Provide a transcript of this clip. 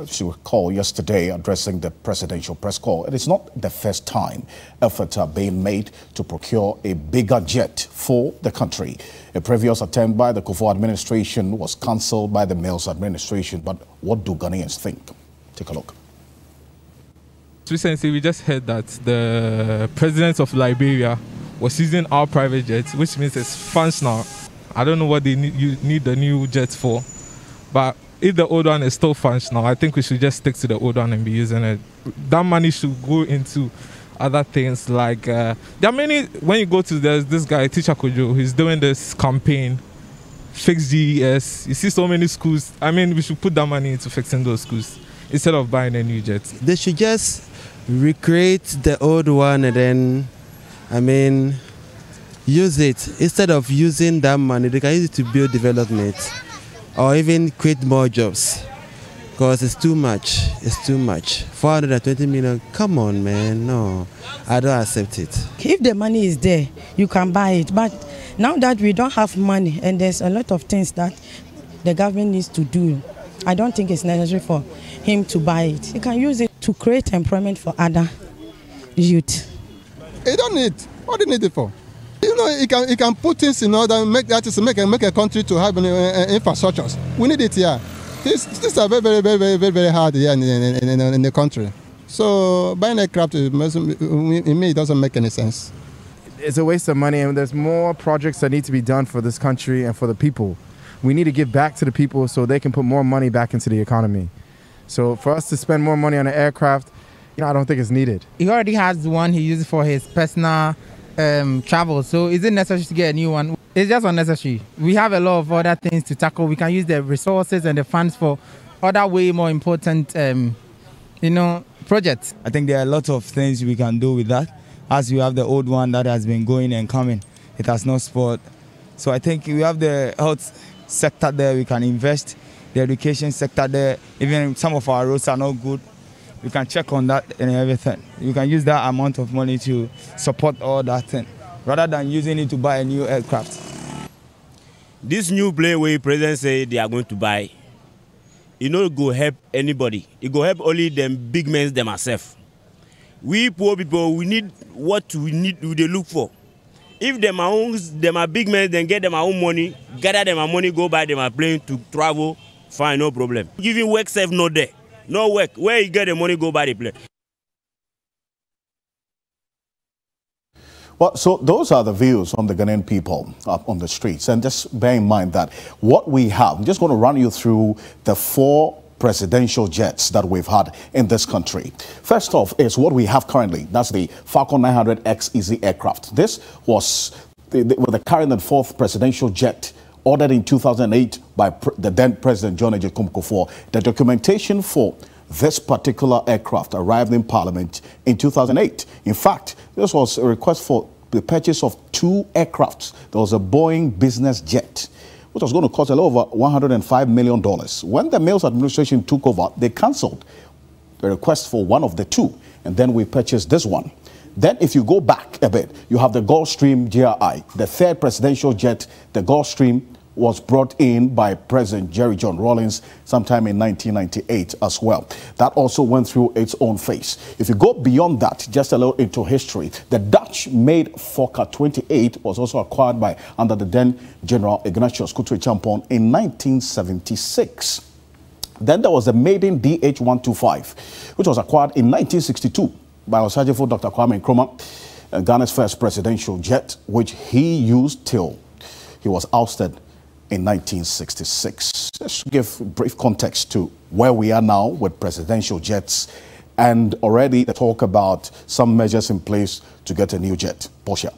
She was called yesterday addressing the presidential press call. It is not the first time efforts are being made to procure a bigger jet for the country. A previous attempt by the Kufuor administration was cancelled by the Mills administration. But what do Ghanaians think? Take a look. Recently, we just heard that the president of Liberia was using our private jets, which means it's functional. I don't know what they need the new jets for, but if the old one is still functional, I think we should just stick to the old one and be using it. That money should go into other things like, there are many, when you go to this guy, Teacher Kojo, he's doing this campaign, Fix GES. You see so many schools. I mean, we should put that money into fixing those schools instead of buying a new jet. They should just recreate the old one and then, use it. Instead of using that money, they can use it to build development or even create more jobs, because it's too much. It's too much. 420 million, come on, man. No, I don't accept it. If the money is there, you can buy it. But now that we don't have money and there's a lot of things that the government needs to do, I don't think it's necessary for him to buy it. He can use it to create employment for other youth. He don't need. What do you need it for? You know, he can put things in order and make a country to have infrastructures. We need it here. Things are very hard here in the country. So buying aircraft, in me, it doesn't make any sense. It's a waste of money, and there's more projects that need to be done for this country and for the people. We need to give back to the people so they can put more money back into the economy. So for us to spend more money on an aircraft, I don't think it's needed. He already has one he uses for his personal travel, so is it necessary to get a new one? It's just unnecessary. We have a lot of other things to tackle. We can use the resources and the funds for other way more important, projects. I think there are a lot of things we can do with that. As we have the old one that has been going and coming, it has no sport. So I think we have the health sector there, we can invest. The education sector there, even some of our roads are not good. We can check on that and everything. You can use that amount of money to support all that thing, rather than using it to buy a new aircraft. This new plane where the president say they are going to buy, it not go help anybody. It go help only them big men themselves. We poor people, we need what we need. They look for. If them are big men, then get them our own money, gather them our money, go buy them a plane to travel. Fine, no problem. Giving work safe, not there. No work. Where you get the money, go buy the plane. Well, so those are the views on the Ghanaian people up on the streets. And just bear in mind that what we have, I'm just going to run you through the 4 presidential jets that we've had in this country. First off is what we have currently. That's the Falcon 900X Easy aircraft. This was the current and 4th presidential jet ordered in 2008 by the then President John Agyekum Kufuor. The documentation for this particular aircraft arrived in Parliament in 2008. In fact, this was a request for the purchase of 2 aircrafts. There was a Boeing business jet, which was going to cost a little over $105 million. When the Mills administration took over, they cancelled the request for one of the 2, and then we purchased this one. Then if you go back a bit, you have the Gulfstream JRI, the 3rd presidential jet. The Gulfstream was brought in by President Jerry John Rawlings sometime in 1998 as well. That also went through its own phase. If you go beyond that, just a little into history, the Dutch-made Fokker 28 was also acquired by under the then General Ignatius Kutu Champon in 1976. Then there was the maiden DH-125, which was acquired in 1962 by Osajifo Dr. Kwame Nkrumah, Ghana's first presidential jet, which he used till he was ousted in 1966. Let's give brief context to where we are now with presidential jets and already talk about some measures in place to get a new jet. Portia.